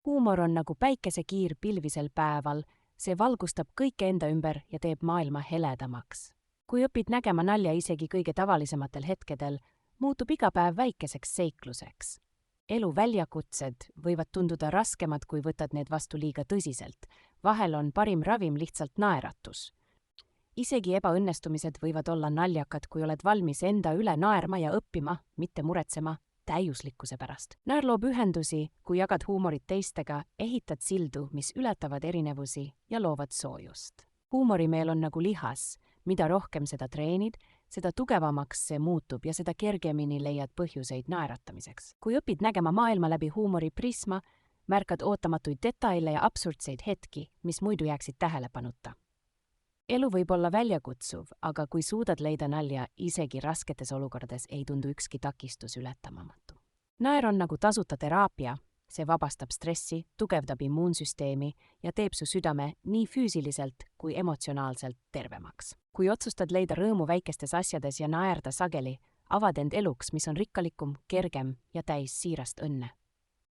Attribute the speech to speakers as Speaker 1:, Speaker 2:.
Speaker 1: Huumor on nagu päikesekiir pilvisel päeval, see valgustab kõike enda ümber ja teeb maailma heledamaks. Kui õpid nägema nalja isegi kõige tavalisematel hetkedel, muutub iga päev väikeseks seikluseks. Elu väljakutsed võivad tunduda raskemad, kui võtad need vastu liiga tõsiselt. Vahel on parim ravim lihtsalt naeratus. Isegi ebaõnnestumised võivad olla naljakad, kui oled valmis enda üle naerma ja õppima, mitte muretsema täiuslikkuse pärast. Naer loob ühendusi, kui jagad huumorit teistega, ehitad sildu, mis ületavad erinevusi ja loovad soojust. Huumorimeel on nagu lihas, mida rohkem seda treenid, seda tugevamaks see muutub ja seda kergemini leiad põhjuseid naeratamiseks. Kui õpid nägema maailma läbi huumori prisma, märkad ootamatuid detaile ja absurdseid hetki, mis muidu jääksid tähelepanuta. Elu võib olla väljakutsuv, aga kui suudad leida nalja, isegi rasketes olukordades ei tundu ükski takistus ületamatu. Naer on nagu tasuta teraapia, see vabastab stressi, tugevdab immuunsüsteemi ja teeb su südame nii füüsiliselt kui emotsionaalselt tervemaks. Kui otsustad leida rõõmu väikestes asjades ja naerda sageli, avad end eluks, mis on rikkalikum, kergem ja täis siirast õnne.